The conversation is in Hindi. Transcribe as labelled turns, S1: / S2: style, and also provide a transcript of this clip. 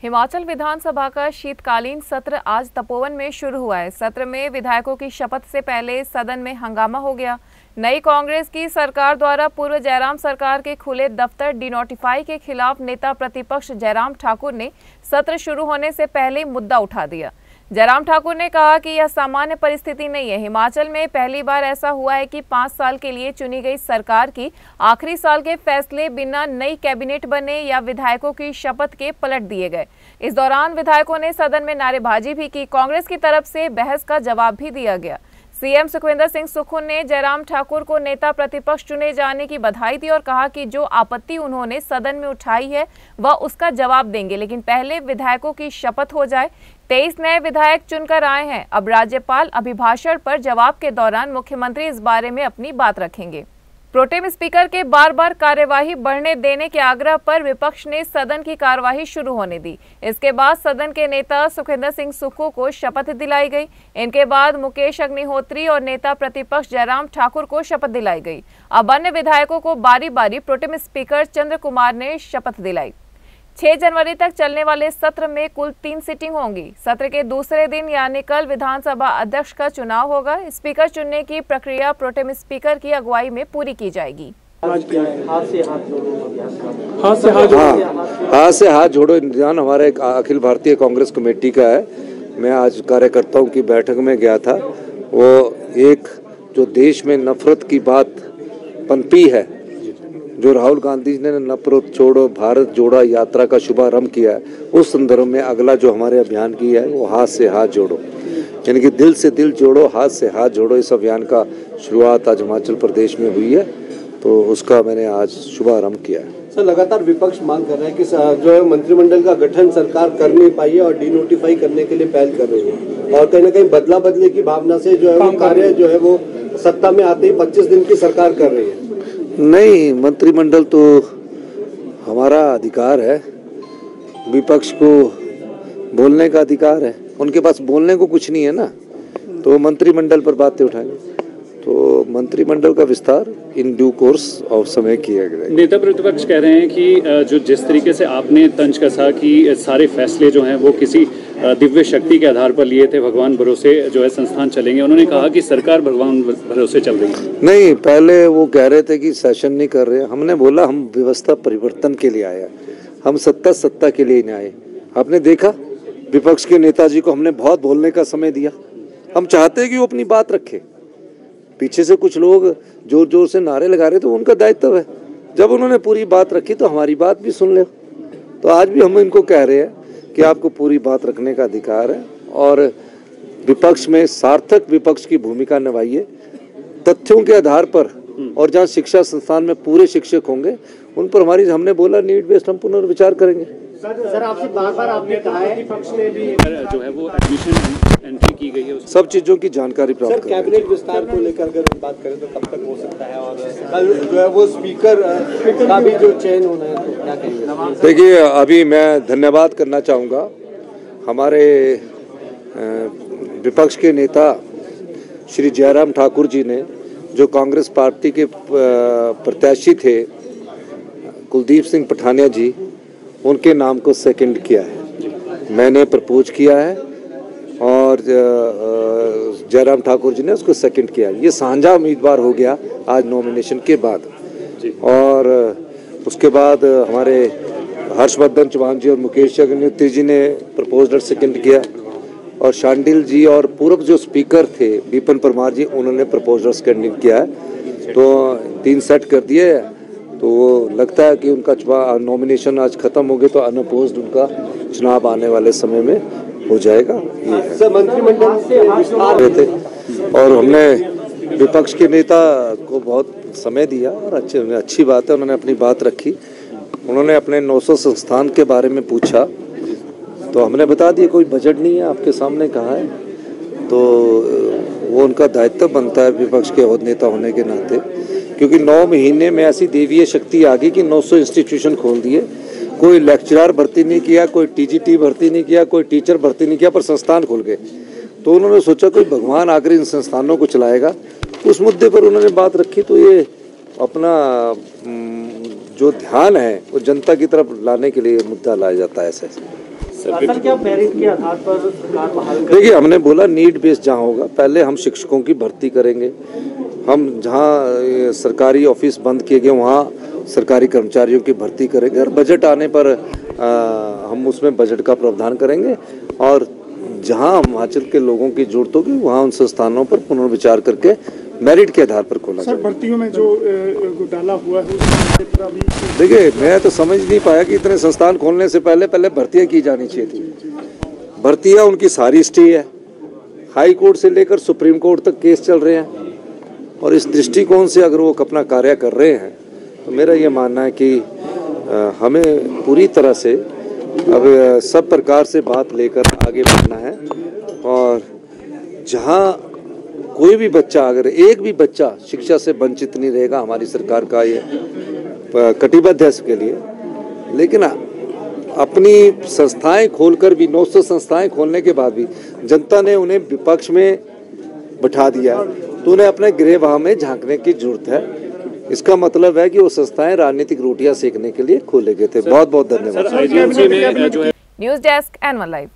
S1: हिमाचल विधानसभा का शीतकालीन सत्र आज तपोवन में शुरू हुआ है। सत्र में विधायकों की शपथ से पहले सदन में हंगामा हो गया। नई कांग्रेस की सरकार द्वारा पूर्व जयराम सरकार के खुले दफ्तर डिनोटिफाई के खिलाफ नेता प्रतिपक्ष जयराम ठाकुर ने सत्र शुरू होने से पहले मुद्दा उठा दिया। जयराम ठाकुर ने कहा कि यह सामान्य परिस्थिति नहीं है। हिमाचल में पहली बार ऐसा हुआ है कि 5 साल के लिए चुनी गई सरकार की आखिरी साल के फैसले बिना नई कैबिनेट बने या विधायकों की शपथ के पलट दिए गए। इस दौरान विधायकों ने सदन में नारेबाजी भी की। कांग्रेस की तरफ से बहस का जवाब भी दिया गया। सीएम सुखविंदर सिंह सुक्खू ने जयराम ठाकुर को नेता प्रतिपक्ष चुने जाने की बधाई दी और कहा कि जो आपत्ति उन्होंने सदन में उठाई है वह उसका जवाब देंगे, लेकिन पहले विधायकों की शपथ हो जाए। 23 नए विधायक चुनकर आए हैं। अब राज्यपाल अभिभाषण पर जवाब के दौरान मुख्यमंत्री इस बारे में अपनी बात रखेंगे। प्रोटेम स्पीकर के बार बार कार्यवाही बढ़ने देने के आग्रह पर विपक्ष ने सदन की कार्यवाही शुरू होने दी। इसके बाद सदन के नेता सुखविंदर सिंह सुक्खू को शपथ दिलाई गई। इनके बाद मुकेश अग्निहोत्री और नेता प्रतिपक्ष जयराम ठाकुर को शपथ दिलाई गई। अब अन्य विधायकों को बारी बारी प्रोटेम स्पीकर चंद्र कुमार ने शपथ दिलाई। 6 जनवरी तक चलने वाले सत्र में कुल 3 सीटिंग होंगी। सत्र के दूसरे दिन यानी कल विधानसभा अध्यक्ष का चुनाव होगा। स्पीकर चुनने की प्रक्रिया प्रोटेम स्पीकर की अगुवाई में पूरी की जाएगी।
S2: हाथ से हाथ जोड़ो अभियान हमारा एक अखिल भारतीय कांग्रेस कमेटी का है। मैं आज कार्यकर्ताओं की बैठक में गया था। वो एक जो देश में नफरत की बात पनपी है, जो राहुल गांधी ने नफरत छोड़ो भारत जोड़ा यात्रा का शुभारंभ किया है, उस संदर्भ में अगला जो हमारे अभियान की है वो हाथ से हाथ जोड़ो, यानी कि दिल से दिल जोड़ो, हाथ से हाथ जोड़ो। इस अभियान का शुरुआत आज हिमाचल प्रदेश में हुई है, तो उसका मैंने आज शुभारंभ किया है।
S3: सर, लगातार विपक्ष मांग कर रहा है कि जो है मंत्रिमंडल का गठन सरकार कर नहीं पाई है और डिनोटिफाई करने के लिए पहल कर रही है, और कहीं ना कहीं बदला बदले की भावना से जो है वो कार्य जो है वो सत्ता में आते ही 25 दिन की सरकार कर रही है।
S2: नहीं, मंत्रिमंडल तो हमारा अधिकार है, विपक्ष को बोलने का अधिकार है। उनके पास बोलने को कुछ नहीं है ना, तो मंत्रिमंडल पर बातें उठाएंगे। तो मंत्रिमंडल का विस्तार इन ड्यू कोर्स और समय किया गया।
S4: नेता प्रतिपक्ष कह रहे हैं कि जो जिस तरीके से आपने तंज कसा कि सारे फैसले जो हैं वो किसी दिव्य शक्ति के आधार पर लिए थे, भगवान भरोसे जो है संस्थान चलेंगे, उन्होंने कहा कि सरकार भगवान भरोसे चल रही है।
S2: नहीं, पहले वो कह रहे थे कि सेशन नहीं कर रहे। हमने बोला हम व्यवस्था परिवर्तन के लिए आए, हम सत्ता के लिए नहीं आए। आपने देखा विपक्ष के नेताजी को हमने बहुत बोलने का समय दिया। हम चाहते हैं कि वो अपनी बात रखे। पीछे से कुछ लोग जोर जोर से नारे लगा रहे, तो उनका दायित्व है। जब उन्होंने पूरी बात रखी तो हमारी बात भी सुन ले। तो आज भी हम इनको कह रहे हैं कि आपको पूरी बात रखने का अधिकार है और विपक्ष में सार्थक विपक्ष की भूमिका निभाइए, तथ्यों के आधार पर। और जहाँ शिक्षा संस्थान में पूरे शिक्षक होंगे उन पर हमने बोला नीड बेस्ड हम पुनर्विचार करेंगे।
S3: सर, आपसे बार-बार आपने कहा है विपक्ष ने भी
S4: जो है वो एडमिशन एंट्री की गई है,
S2: सब चीजों की जानकारी प्राप्त करें।
S3: कैबिनेट विस्तार को लेकर अगर बात करें तो कब तक हो सकता है, और कल जो है वो स्पीकर का भी जो चयन होना है, तो क्या कहेंगे?
S2: देखिए, अभी मैं धन्यवाद करना चाहूँगा हमारे विपक्ष के नेता श्री जयराम ठाकुर जी ने, जो कांग्रेस पार्टी के प्रत्याशी थे कुलदीप सिंह पठानिया जी, उनके नाम को सेकंड किया है। मैंने प्रपोज किया है और जयराम ठाकुर जी ने उसको सेकंड किया। ये साझा उम्मीदवार हो गया आज नॉमिनेशन के बाद। और उसके बाद हमारे हर्षवर्धन चौहान जी और मुकेश अग्निहोत्री जी ने प्रपोजल सेकंड किया, और शांडिल जी और पूर्व जो स्पीकर थे विपिन परमार जी, उन्होंने प्रपोजल सेकंड किया है। तो 3 सेट कर दिए। तो वो लगता है कि उनका नॉमिनेशन आज खत्म हो गया, तो अनअपोज्ड उनका चुनाव आने वाले समय में हो जाएगा। ये है
S3: सर, मंत्रिमंडल से विस्तार
S2: थे और हमने विपक्ष के नेता को बहुत समय दिया और अच्छी बात है, उन्होंने अपनी बात रखी। उन्होंने अपने 900 संस्थान के बारे में पूछा, तो हमने बता दिया कोई बजट नहीं है, आपके सामने कहा है। तो वो उनका दायित्व बनता है विपक्ष के नेता होने के नाते, क्योंकि 9 महीने में ऐसी देवीय शक्ति आ गई कि 900 इंस्टीट्यूशन खोल दिए। कोई लेक्चरर भर्ती नहीं किया, कोई टीजीटी भर्ती नहीं किया, कोई टीचर भर्ती नहीं किया, पर संस्थान खुल गए। तो उन्होंने सोचा कोई भगवान आकर इन संस्थानों को चलाएगा, उस मुद्दे पर उन्होंने बात रखी। तो ये अपना जो ध्यान है वो जनता की तरफ लाने के लिए मुद्दा लाया जाता है ऐसे।
S5: सर क्या मेरिट के आधार पर सरकार बहाल कर?
S2: देखिए, हमने बोला नीड बेस्ड जहाँ होगा, पहले हम शिक्षकों की भर्ती करेंगे। हम जहाँ सरकारी ऑफिस बंद किए गए वहाँ सरकारी कर्मचारियों की भर्ती करेंगे और बजट आने पर हम उसमें बजट का प्रावधान करेंगे और जहाँ हिमाचल के लोगों की जरूरत होगी वहाँ उन संस्थानों पर पुनर्विचार करके मेरिट के आधार पर खोला
S6: सर, भर्तियों में जो घोटाला हुआ है उसमें अभी
S2: देखिए, मैं तो समझ नहीं पाया कि इतने संस्थान खोलने से पहले भर्तियां की जानी चाहिए थी। भर्तियां उनकी सारी स्टे है, हाई कोर्ट से लेकर सुप्रीम कोर्ट तक केस चल रहे हैं और इस दृष्टिकोण से अगर वो अपना कार्य कर रहे हैं तो मेरा ये मानना है कि हमें पूरी तरह से अब सब प्रकार से बात लेकर आगे बढ़ना है और जहाँ कोई भी बच्चा, अगर एक भी बच्चा शिक्षा से वंचित नहीं रहेगा, हमारी सरकार का ये कटिबद्ध है इसके लिए। लेकिन अपनी संस्थाएं खोलकर भी 900 संस्थाएं खोलने के बाद भी जनता ने उन्हें विपक्ष में बिठा दिया, तो उन्हें अपने गृहवाह में झांकने की जरूरत है। इसका मतलब है कि वो संस्थाएं राजनीतिक रोटियां सेकने के लिए खोले गए थे। बहुत बहुत धन्यवाद।
S1: News desk N1 live.